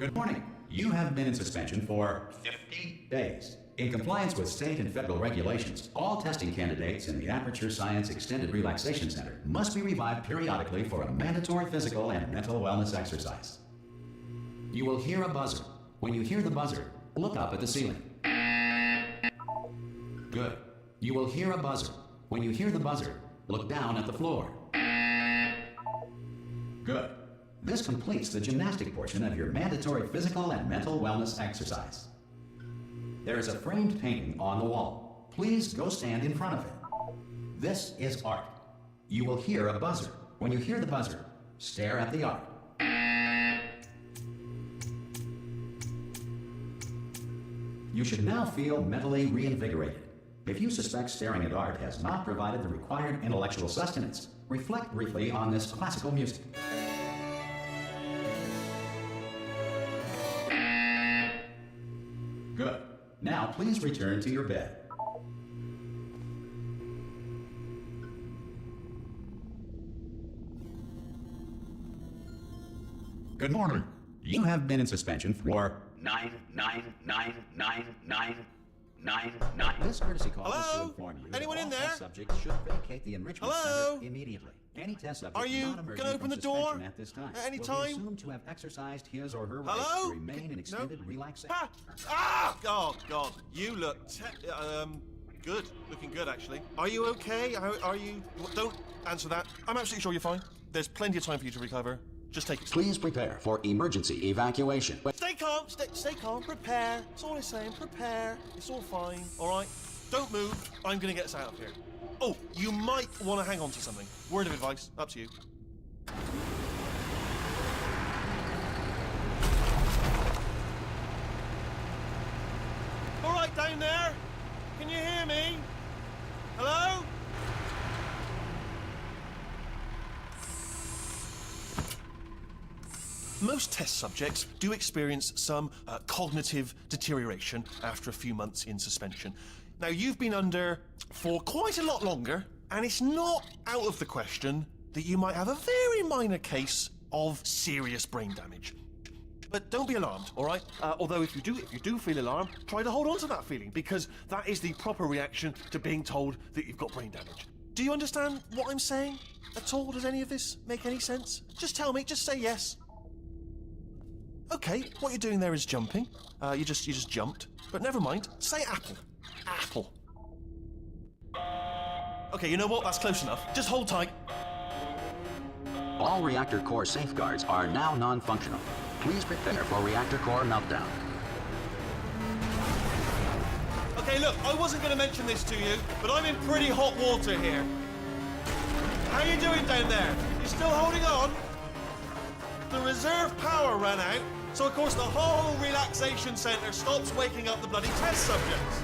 Good morning. You have been in suspension for 50 days. In compliance with state and federal regulations, all testing candidates in the Aperture Science Extended Relaxation Center must be revived periodically for a mandatory physical and mental wellness exercise. You will hear a buzzer. When you hear the buzzer, look up at the ceiling. Good. You will hear a buzzer. When you hear the buzzer, look down at the floor. Good. This completes the gymnastic portion of your mandatory physical and mental wellness exercise. There is a framed painting on the wall. Please go stand in front of it. This is art. You will hear a buzzer. When you hear the buzzer, stare at the art. You should now feel mentally reinvigorated. If you suspect staring at art has not provided the required intellectual sustenance, reflect briefly on this classical music. Good. Now please return to your bed. Good morning. You have been in suspension for 9999999. This courtesy call is to inform you Anyone that in all there? test subjects should vacate the enrichment Hello? center immediately. Any test subject Are you not emerging gonna open from the door? suspension at this time At any will time? be assumed to have exercised his or her Hello? rights to remain in extended No? relaxation. Oh, God. You look good. Looking good, actually. Are you okay? Are you... Don't answer that. I'm absolutely sure you're fine. There's plenty of time for you to recover. Just take it. Please prepare for emergency evacuation. Stay calm. Stay calm. Prepare. That's all I'm saying. Prepare. It's all fine. All right? Don't move. I'm going to get us out of here. Oh, you might want to hang on to something. Word of advice. Up to you. All right, down there. Can you hear me? Hello? Most test subjects do experience some cognitive deterioration after a few months in suspension. Now, you've been under for quite a lot longer, and it's not out of the question that you might have a very minor case of serious brain damage. But don't be alarmed, all right? Although if you do feel alarmed, try to hold on to that feeling, because that is the proper reaction to being told that you've got brain damage. Do you understand what I'm saying at all? Does any of this make any sense? Just tell me, just say yes. Okay, what you're doing there is jumping. You just jumped. But never mind. Say apple. Apple. Okay, you know what? That's close enough. Just hold tight. All reactor core safeguards are now non-functional. Please prepare for reactor core meltdown. Okay, look, I wasn't going to mention this to you, but I'm in pretty hot water here. How you doing down there? You still holding on? The reserve power ran out, so of course the whole relaxation centre stops waking up the bloody test subjects.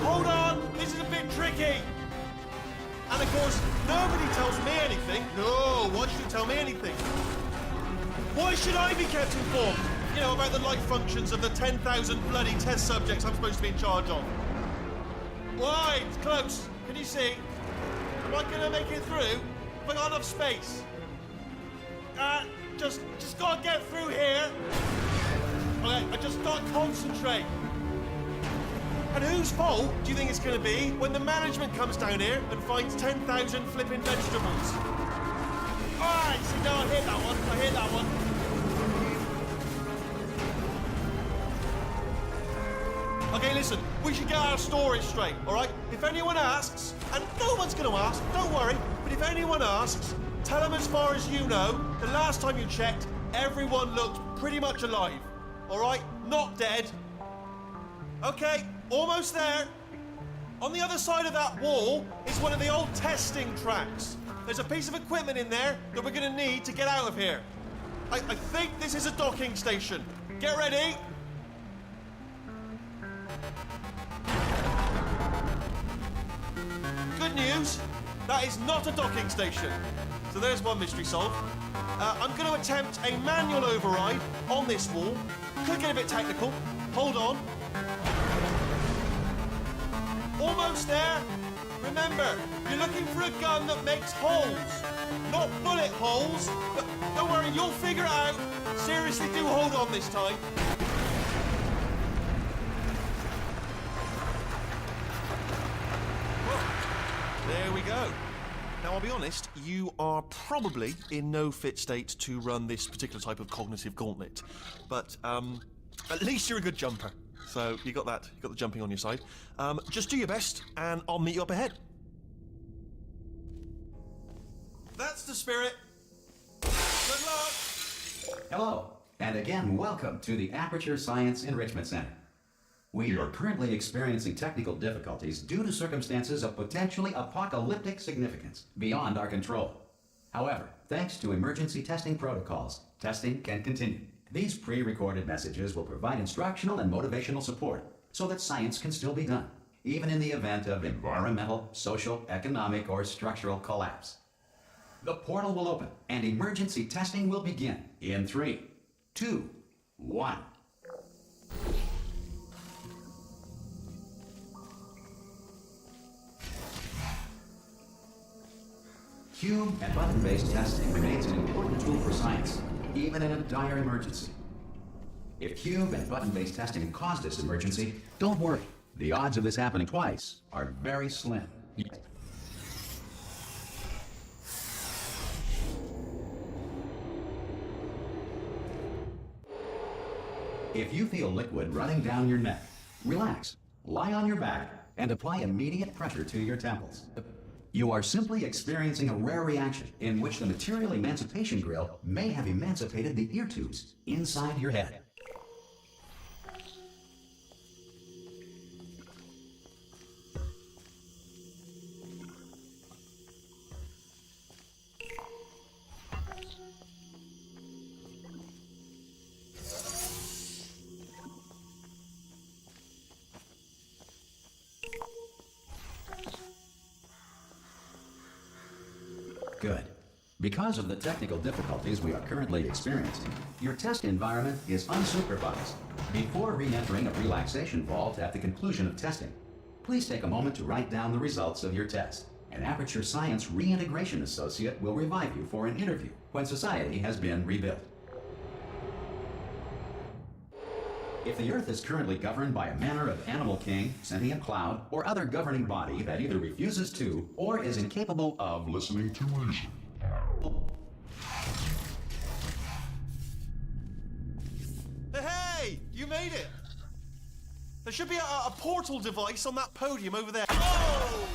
Hold on, this is a bit tricky. And of course, nobody tells me anything. No, why should you tell me anything? Why should I be kept informed? You know, about the life functions of the 10,000 bloody test subjects I'm supposed to be in charge of. Why? It's close. Can you see? Am I gonna make it through? Have I got enough space? Just gotta get through here. Okay, I just gotta concentrate. And whose fault do you think it's gonna be when the management comes down here and finds 10,000 flipping vegetables? Alright, see, no, I hit that one. Okay, listen, we should get our story straight, alright? If anyone asks, and no one's gonna ask, don't worry, but if anyone asks, tell them as far as you know, the last time you checked, everyone looked pretty much alive. Alright? Not dead. Okay, almost there. On the other side of that wall is one of the old testing tracks. There's a piece of equipment in there that we're gonna need to get out of here. I think this is a docking station. Get ready. Good news, that is not a docking station. So there's one mystery solved. I'm going to attempt a manual override on this wall. Could get a bit technical. Hold on. Almost there. Remember, you're looking for a gun that makes holes. Not bullet holes, but don't worry, you'll figure it out. Seriously, do hold on this time. Well, there we go. Now, I'll be honest, you are probably in no fit state to run this particular type of cognitive gauntlet. But, at least you're a good jumper. So, you got that. You got the jumping on your side. Just do your best, and I'll meet you up ahead. That's the spirit. Good luck. Hello, and again, welcome to the Aperture Science Enrichment Center. We are currently experiencing technical difficulties due to circumstances of potentially apocalyptic significance beyond our control. However, thanks to emergency testing protocols, testing can continue. These pre-recorded messages will provide instructional and motivational support so that science can still be done, even in the event of environmental, social, economic, or structural collapse. The portal will open and emergency testing will begin in 3, 2, 1. Cube and button-based testing remains an important tool for science, even in a dire emergency. If cube and button-based testing caused this emergency, don't worry. The odds of this happening twice are very slim. If you feel liquid running down your neck, relax, lie on your back, and apply immediate pressure to your temples. You are simply experiencing a rare reaction in which the material emancipation grill may have emancipated the ear tubes inside your head. Good. Because of the technical difficulties we are currently experiencing, your test environment is unsupervised. Before re-entering a relaxation vault at the conclusion of testing, please take a moment to write down the results of your test. An Aperture Science Reintegration Associate will revive you for an interview when society has been rebuilt. If the Earth is currently governed by a manner of animal king, sentient cloud, or other governing body that either refuses to or is incapable of listening to reason. Hey, you made it! There should be a portal device on that podium over there. Oh!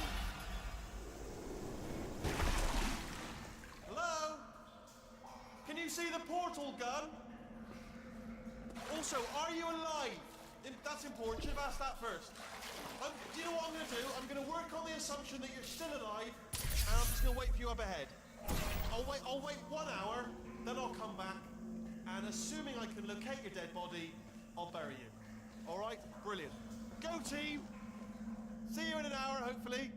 Hello? Can you see the portal gun? Also, are you alive? That's important. Should have asked that first. Do you know what I'm going to do? I'm going to work on the assumption that you're still alive, and I'm just going to wait for you up ahead. I'll wait 1 hour, then I'll come back, and assuming I can locate your dead body, I'll bury you. All right? Brilliant. Go team. See you in an hour, hopefully.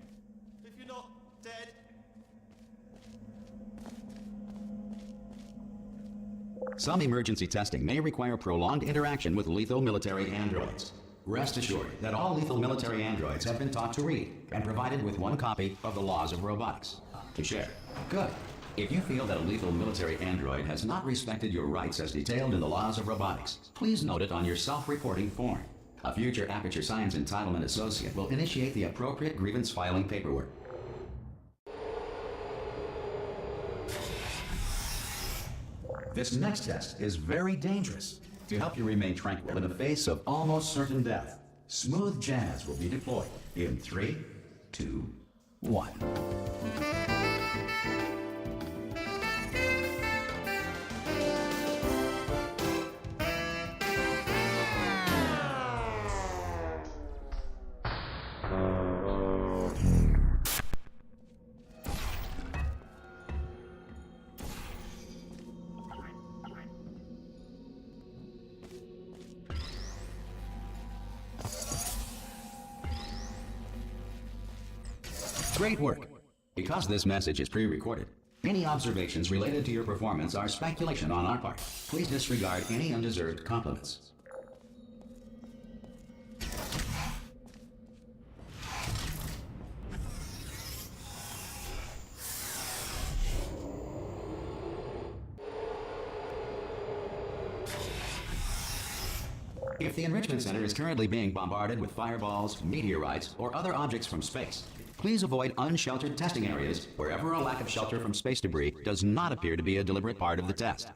If you're not dead. Some emergency testing may require prolonged interaction with lethal military androids. Rest assured that all lethal military androids have been taught to read and provided with 1 copy of the Laws of Robotics to share. Good. If you feel that a lethal military android has not respected your rights as detailed in the Laws of Robotics, please note it on your self-reporting form. A future Aperture Science Entitlement Associate will initiate the appropriate grievance filing paperwork. This next test is very dangerous. To help you remain tranquil in the face of almost certain death, smooth jazz will be deployed in 3, 2, 1. Great work. Because this message is pre-recorded, any observations related to your performance are speculation on our part. Please disregard any undeserved compliments. If the Enrichment Center is currently being bombarded with fireballs, meteorites, or other objects from space, please avoid unsheltered testing areas wherever a lack of shelter from space debris does not appear to be a deliberate part of the test.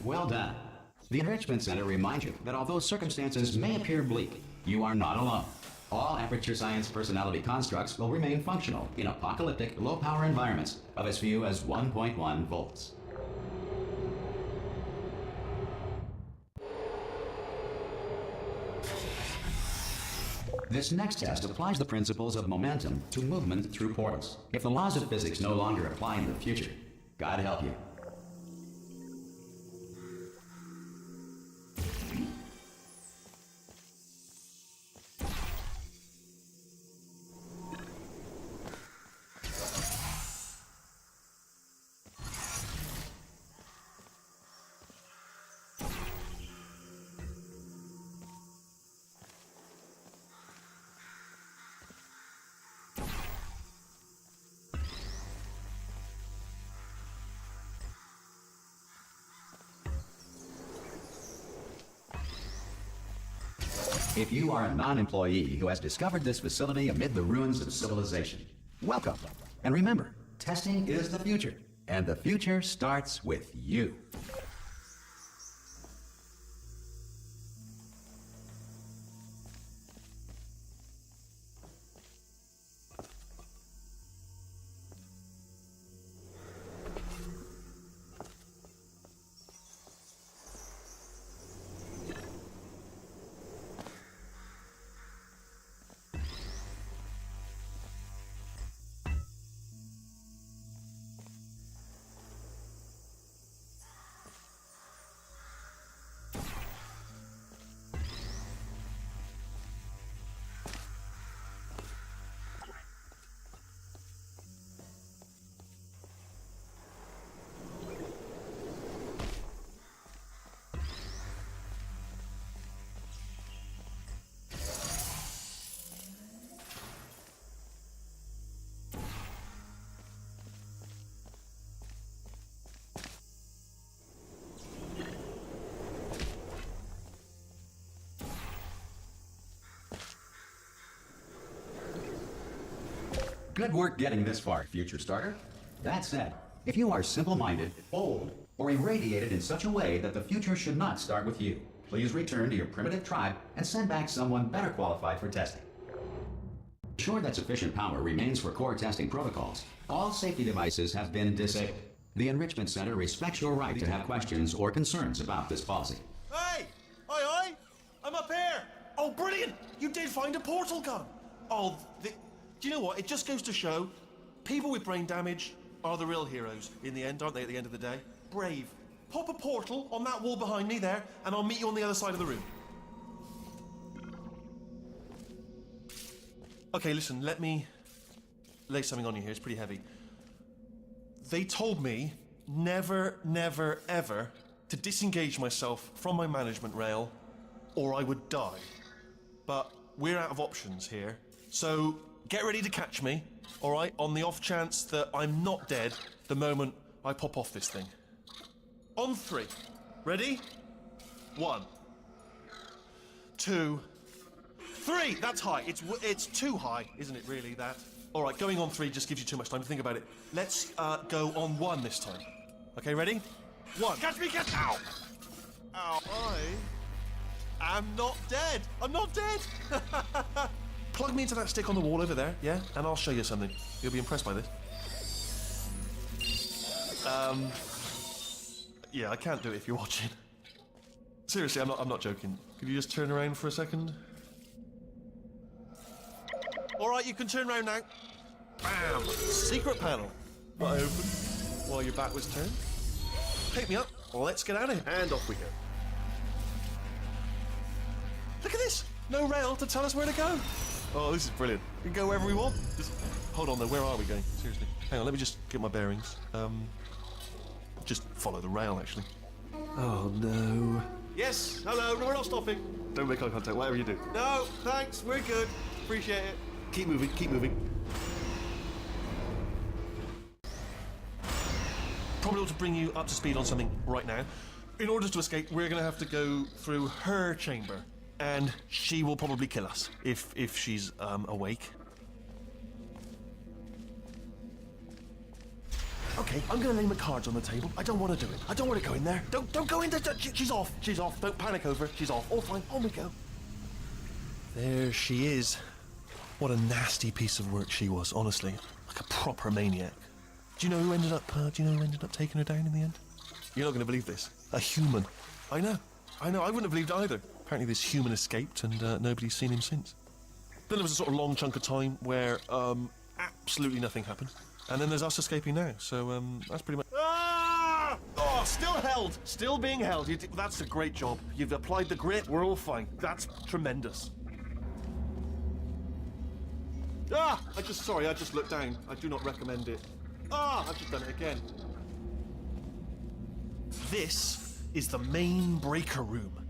Well done. The Enrichment Center reminds you that although circumstances may appear bleak, you are not alone. All Aperture Science personality constructs will remain functional in apocalyptic, low-power environments of as few as 1.1 volts. This next test applies the principles of momentum to movement through portals. If the laws of physics no longer apply in the future, God help you. If you are a non-employee who has discovered this facility amid the ruins of civilization, welcome. And remember, testing is the future, and the future starts with you. Good work getting this far, future starter. That said, if you are simple-minded, bold, or irradiated in such a way that the future should not start with you, please return to your primitive tribe and send back someone better qualified for testing. Ensure that sufficient power remains for core testing protocols. All safety devices have been disabled. The Enrichment Center respects your right to have questions or concerns about this policy. Hey! Aye, aye! I'm up here! Oh, brilliant! You did find a portal gun! Oh, do you know what? It just goes to show, people with brain damage are the real heroes in the end, aren't they, at the end of the day? Brave. Pop a portal on that wall behind me there, and I'll meet you on the other side of the room. Okay, listen, let me lay something on you here. It's pretty heavy. They told me never, never, ever to disengage myself from my management rail, or I would die. But we're out of options here, so get ready to catch me, all right, on the off chance that I'm not dead the moment I pop off this thing. On 3. Ready? 1, 2, 3. That's high. It's too high, isn't it, really, that? All right, going on 3 just gives you too much time to think about it. Let's go on 1 this time. Okay, ready? 1. Catch me, catch... Ow! Ow. am not dead. I'm not dead. Plug me into that stick on the wall over there, yeah? And I'll show you something. You'll be impressed by this. Yeah, I can't do it if you're watching. Seriously, I'm not joking. Could you just turn around for a second? All right, you can turn around now. Bam! Secret panel. I open while your back was turned. Pick me up. Let's get out of here. And off we go. Look at this. No rail to tell us where to go. Oh, this is brilliant. We can go wherever we want. Just hold on though. Where are we going? Seriously. Hang on. Let me just get my bearings. Just follow the rail, actually. Oh no. Yes. Hello. No, we're not stopping. Don't make eye contact. Whatever you do. No. Thanks. We're good. Appreciate it. Keep moving. Keep moving. Probably ought to bring you up to speed on something right now. In order to escape, we're going to have to go through her chamber, and she will probably kill us if she's awake. Okay, I'm going to lay my cards on the table. I don't want to do it. I don't want to go in there. Don't go in there. She's off. She's off. Don't panic over. She's off. All fine. On we go. There she is. What a nasty piece of work she was, honestly. Like a proper maniac. Do you know who ended up taking her down in the end? You're not going to believe this. A human. I know. I wouldn't have believed either. Apparently this human escaped and nobody's seen him since. Then there was a sort of long chunk of time where absolutely nothing happened. And then there's us escaping now. So that's pretty much... Ah! Oh, still held. Still being held. That's a great job. You've applied the grit. We're all fine. That's tremendous. Ah! I just looked down. I do not recommend it. Ah! I've just done it again. This is the main breaker room.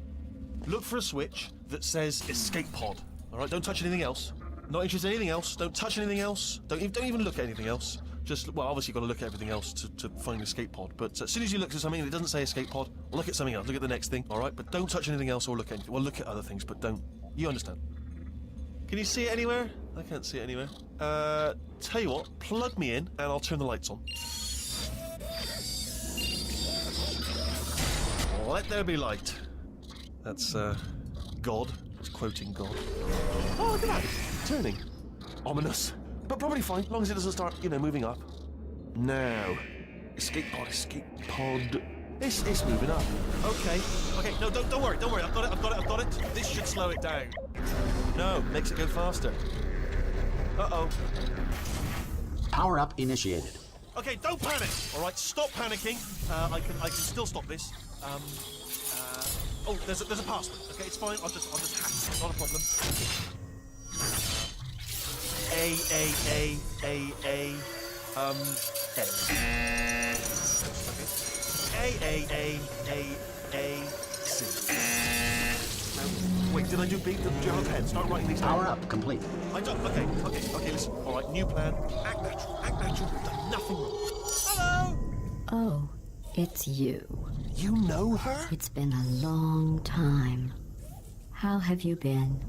Look for a switch that says escape pod. All right, don't touch anything else. Not interested in anything else. Don't touch anything else. Don't even look at anything else. Just, well, obviously you've got to look at everything else to find the escape pod. But as soon as you look at something that doesn't say escape pod, look at something else. Look at the next thing, all right? But don't touch anything else or look at anything. Well, look at other things, but don't. You understand? Can you see it anywhere? I can't see it anywhere. Tell you what, plug me in and I'll turn the lights on. Let there be light. That's, God. It's quoting God. Oh, look at that. Turning. Ominous. But probably fine, as long as it doesn't start, moving up. Now. Escape pod. It's moving up. Okay, no, don't worry. I've got it. This should slow it down. No, makes it go faster. Uh-oh. Power up initiated. Okay, don't panic. All right, stop panicking. I can still stop this. Oh, there's a password. Okay, it's fine. I'll just hack it. Not a problem. A. C. Wait, did I do B? Do you have a pen? Start writing these down. Power up complete. I don't. Okay, listen. All right, new plan. Act natural. We've done nothing wrong. Hello! Oh, it's you. You know her? It's been a long time. How have you been?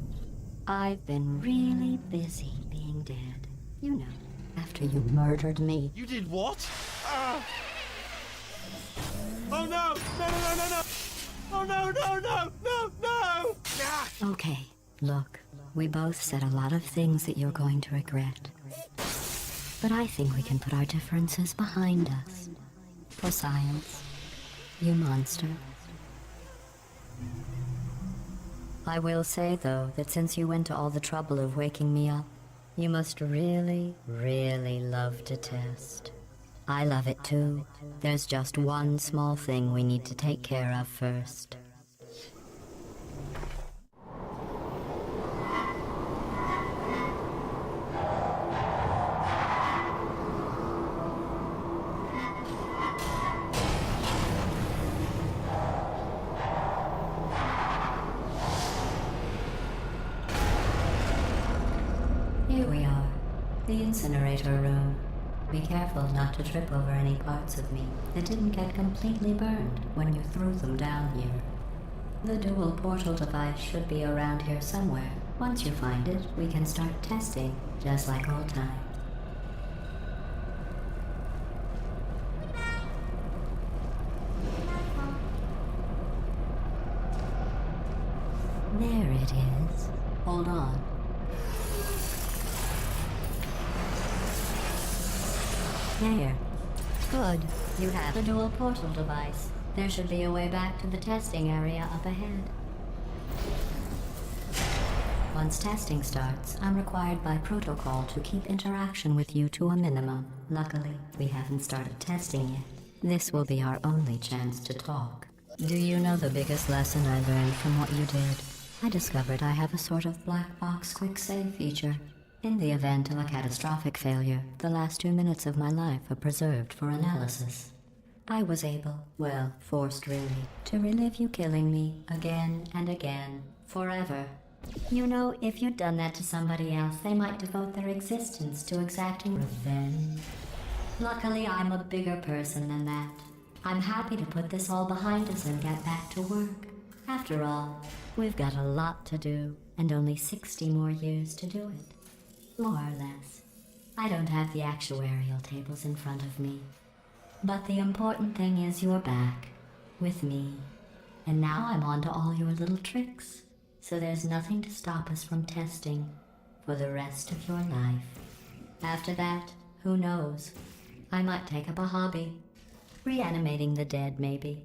I've been really busy being dead. You know, after you murdered me. You did what? Oh no! No! Oh no! Ah! Okay, look, we both said a lot of things that you're going to regret. But I think we can put our differences behind us. For science. You monster. I will say, though, that since you went to all the trouble of waking me up, you must really, really love to test. I love it too. There's just one small thing we need to take care of first. Here we are, the incinerator room. Be careful not to trip over any parts of me that didn't get completely burned when you threw them down here. The dual portal device should be around here somewhere. Once you find it, we can start testing, just like old times. it is. Hold on. There. Good. You have the dual portal device. There should be a way back to the testing area up ahead. Once testing starts, I'm required by protocol to keep interaction with you to a minimum. Luckily, we haven't started testing yet. This will be our only chance to talk. Do you know the biggest lesson I learned from what you did? I discovered I have a sort of black box quick save feature. In the event of a catastrophic failure, the last 2 minutes of my life are preserved for analysis. I was able, well, forced really, to relive you killing me again and again, forever. You know, if you'd done that to somebody else, they might devote their existence to exacting revenge. Luckily, I'm a bigger person than that. I'm happy to put this all behind us and get back to work. After all, we've got a lot to do, and only 60 more years to do it. More or less. I don't have the actuarial tables in front of me. But the important thing is you're back, with me. And now I'm on to all your little tricks. So there's nothing to stop us from testing for the rest of your life. After that, who knows? I might take up a hobby. Reanimating the dead, maybe.